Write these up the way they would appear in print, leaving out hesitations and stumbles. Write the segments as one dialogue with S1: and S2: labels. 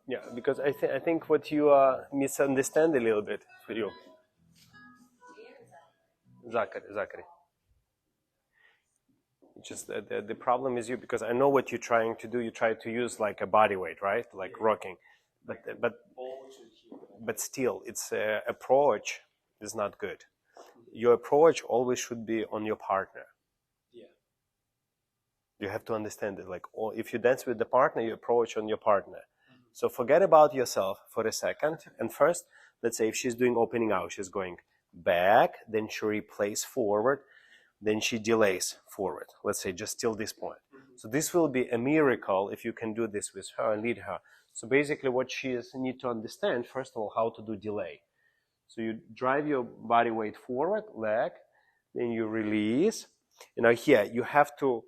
S1: Yeah, because I think what you misunderstand a little bit for you, Zachary. Just the problem is you, because I know what you're trying to do. You try to use like a body weight, right? Like rocking, but still, it's approach is not good. Your approach always should be on your partner. You have to understand it. Like, if you dance with the partner, you approach on your partner. So forget about yourself for a second. And first, let's say if she's doing opening out, she's going back, then she replays forward, then she delays forward. Let's say just till this point. So this will be a miracle if you can do this with her and lead her. So basically what she need to understand, first of all, how to do delay. So you drive your body weight forward, leg, then you release. You know, here you have to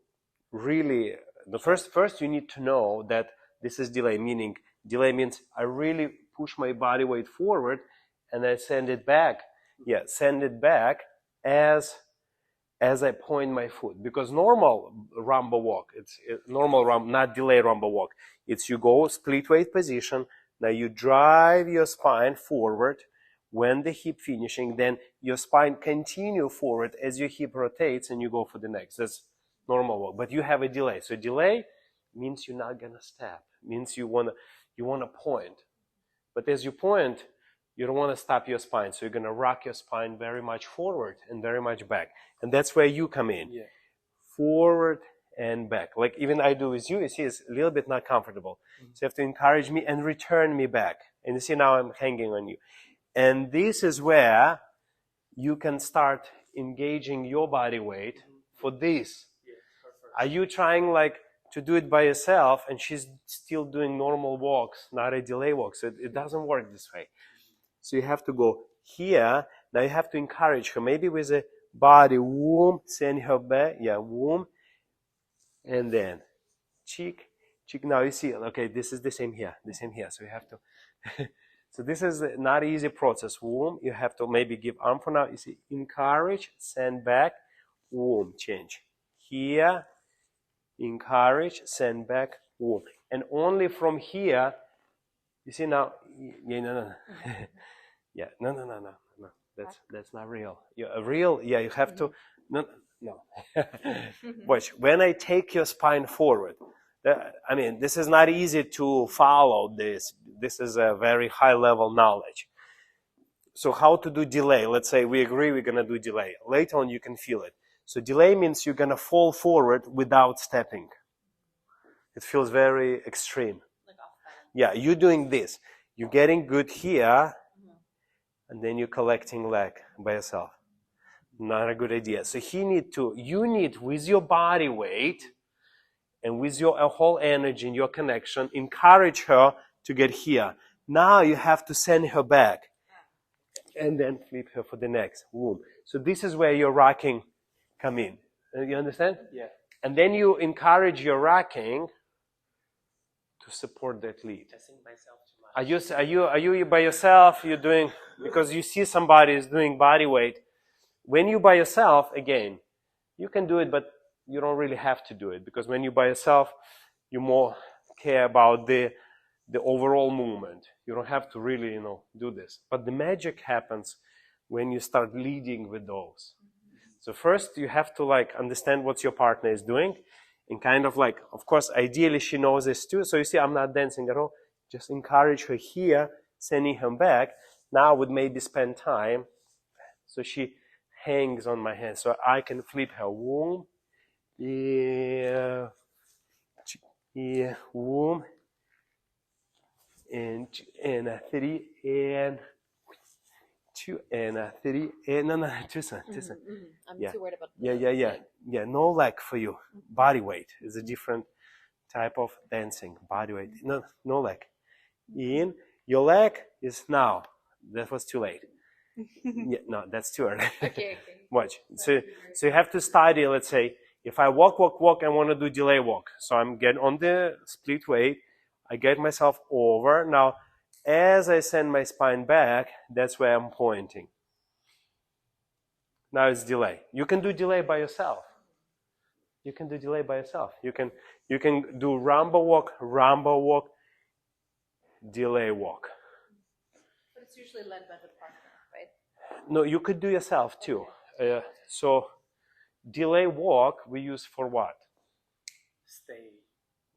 S1: really, the first you need to know that this is delay, meaning delay means I really push my body weight forward and I send it back. Yeah, send it back as I point my foot. Because normal rumba walk, it's normal rumba, not delay rumba walk. It's you go split weight position. Now you drive your spine forward when the hip finishing, then your spine continue forward as your hip rotates and you go for the next. That's normal walk. But you have a delay. So delay means you're not gonna step. Means you wanna point. But as you point, you don't want to stop your spine. So you're gonna rock your spine very much forward and very much back. And that's where you come in. Yeah. Forward and back. Like even I do with you see it's a little bit not comfortable. So you have to encourage me and return me back. And you see now I'm hanging on you. And this is where you can start engaging your body weight for this. Are you trying like to do it by yourself and she's still doing normal walks, not a delay walk? So it doesn't work this way. So you have to go here. Now you have to encourage her, maybe with a body, womb, send her back. Yeah, womb. And then cheek. Now you see, okay, this is the same here. So you have to... So this is not easy process. Womb, you have to maybe give arm for now. You see, encourage, send back, womb, change. Here, encourage, send back, womb. And only from here, you see now, yeah, no. Yeah, no. That's not real. You have to, no. Watch, when I take your spine forward, I mean, this is not easy to follow this. This is a very high level knowledge. So how to do delay? Let's say we agree we're going to do delay. Later on you can feel it. So delay means you're going to fall forward without stepping. It feels very extreme. Yeah, you're doing this. You're getting good here, and then you're collecting leg by yourself. Not a good idea. So you need with your body weight and with your whole energy and your connection, encourage her to get here. Now you have to send her back and then flip her for the next womb. So this is where your rocking come in. You understand? Yeah. And then you encourage your rocking to support that lead. I think myself too much. Are you by yourself? You're doing, because you see somebody is doing body weight. When you by yourself, again, you can do it, but you don't really have to do it, because when you're by yourself, you more care about the overall movement. You don't have to really, do this. But the magic happens when you start leading with those. So first you have to understand what your partner is doing, and kind of of course, ideally she knows this too. So you see, I'm not dancing at all. Just encourage her here, sending her back. Now would maybe spend time. So she hangs on my hand, so I can flip her womb. Yeah, womb, and a 3, and 2, and a 3, and no, two. I'm too worried about yeah. No leg for you. Body weight is a different type of dancing. Body weight, no leg. In your leg is now. That was too late. Yeah, no, that's too early. Okay. Watch. So you have to study. Let's say if I walk, I want to do delay walk. So I'm getting on the split weight. I get myself over. Now, as I send my spine back, that's where I'm pointing. Now it's delay. You can do delay by yourself. You can do delay by yourself. You can do rumba walk, delay walk.
S2: But it's usually led by the partner, right?
S1: No, you could do yourself too. So delay walk we use for what?
S3: Stay.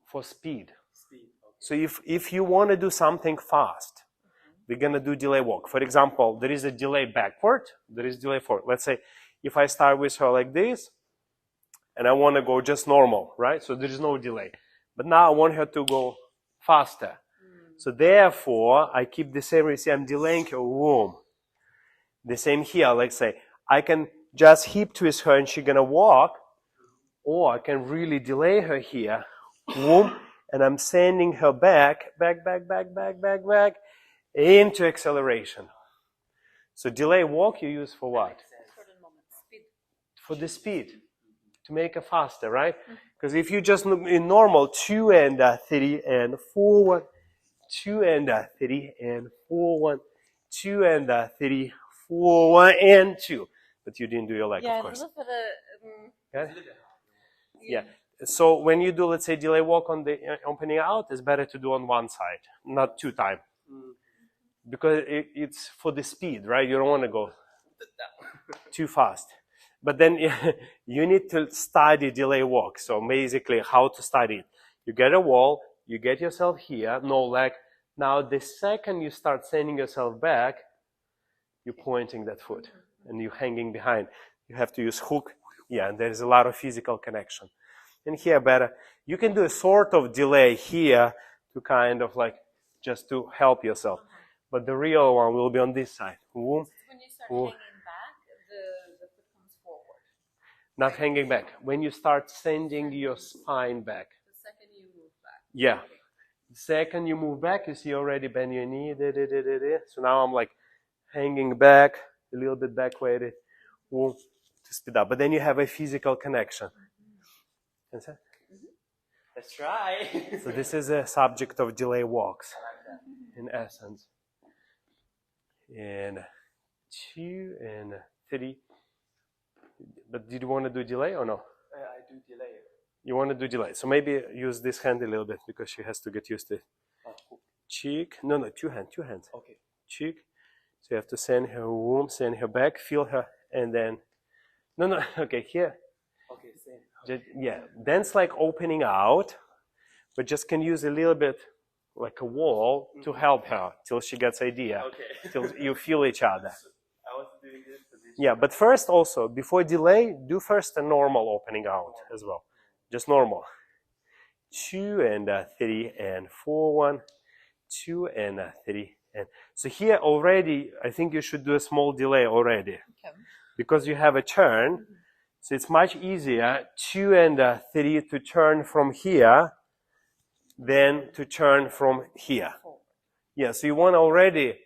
S1: For speed.
S3: Speed. Okay.
S1: So if you want to do something fast, we're going to do delay walk. For example, there is a delay backward, there is delay forward. Let's say if I start with her like this, and I want to go just normal, right? So there is no delay. But now I want her to go faster. So therefore, I keep the same, you see, I'm delaying her, boom. The same here, let's say, I can just hip twist her and she's going to walk, or I can really delay her here, boom, and I'm sending her back, into acceleration. So delay walk you use for what? For the speed, to make it faster, right? Because if you just in normal 2 and 3 and 4 1, 2 and 3 and 4 1, 2 and 3 4 1 and 2, but you didn't do your leg, of course. Yeah. So when you do, let's say, delay walk on the opening out, it's better to do on one side, not 2 times. Because it's for the speed, right? You don't want to go too fast. But then you need to study delay walk. So basically, how to study it. You get a wall, you get yourself here, no leg. Now, the second you start sending yourself back, you're pointing that foot and you're hanging behind. You have to use hook. Yeah, and there's a lot of physical connection. And here better. You can do a sort of delay here to kind of like just to help yourself. But the real one will be on this side. When
S2: you start hanging back, the foot comes forward.
S1: Not hanging back. When you start sending your spine back.
S2: The second you move back.
S1: Yeah. The second you move back, you see already bend your knee. So now I'm like hanging back, a little bit back weighted to speed up. But then you have a physical connection.
S3: Let's try.
S1: So this is a subject of delay walks, in essence. And 2 and 3. But did you want to do delay or no?
S3: I do delay.
S1: You want to do delay. So maybe use this hand a little bit because she has to get used to it. Cheek. No, 2 hands.
S3: Okay.
S1: Cheek. So you have to send her womb, send her back, feel her, and then... No. Okay, here.
S3: Okay, same.
S1: Just, yeah. Dance like opening out, but just can use a little bit like a wall to help her till she gets idea.
S3: Okay.
S1: Till you feel each other.
S3: I was doing this position.
S1: Yeah, but first also, before delay, do first a normal opening out as well. Just normal. 2 and 3 and 4 1, 2 and 3 and... So here already, I think you should do a small delay already.
S2: Okay.
S1: Because you have a turn, so it's much easier 2 and 3 to turn from here than to turn from here. Yeah, so you want already,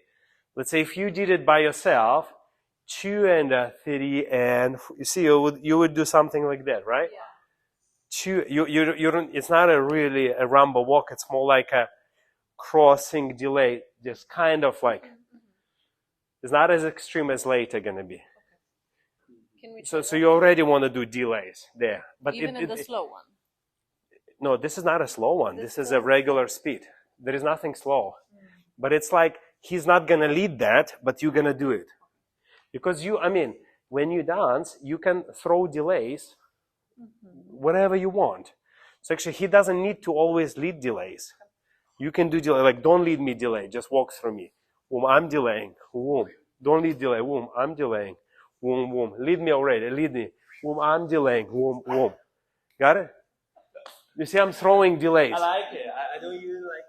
S1: let's say if you did it by yourself, 2 and 3 and you see you would do something like that, right?
S2: Yeah.
S1: 2 you don't, it's not a really a rumba walk, it's more like a crossing delay, just kind of like it's not as extreme as later gonna be.
S2: Can we
S1: So you already want to do delays there, but
S2: even in the slow one?
S1: No, this is not a slow one. This is a regular speed. There is nothing slow. But it's like he's not going to lead that, but you're going to do it. Because when you dance, you can throw delays whatever you want. So actually, he doesn't need to always lead delays. You can do delay, like don't lead me delay, just walk through me. Boom, I'm delaying. Boom. Don't lead delay. Boom, I'm delaying. Boom, boom. Lead me already. Lead me. Boom, I'm delaying. Boom, boom. Got it? You see, I'm throwing delays.
S3: I like it. I don't even like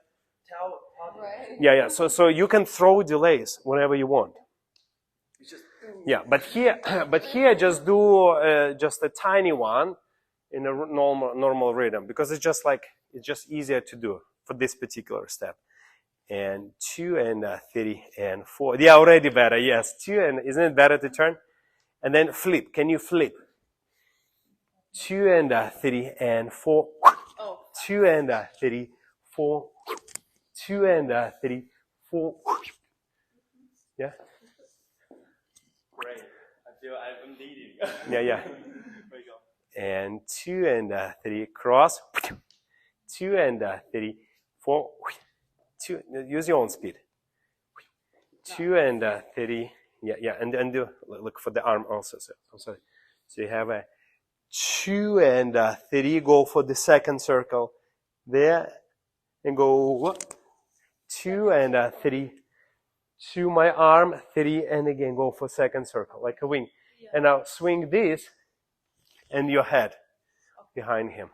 S3: tell.
S2: Right.
S1: Yeah. So you can throw delays whenever you want.
S3: It's just.
S1: Yeah, but here, just do just a tiny one in a normal rhythm because it's just easier to do for this particular step. And 2 and 3 and 4. Yeah, already better. Yes, 2 and isn't it better to turn? And then flip. Can you flip? 2 and 3 and 4.
S2: Oh.
S1: 2 and 3, 4. 2 and 3, 4. Yeah.
S3: Great. I feel I'm leading.
S1: Yeah.
S3: There you go.
S1: And 2 and 3 cross. 2 and 3, 4. 2, use your own speed. 2 and 30. Yeah, and do look for the arm also. So you have a 2 and 30. Go for the second circle there, and go 2 and 30. To my arm, 30, and again go for second circle like a wing. And now swing this and your head behind him.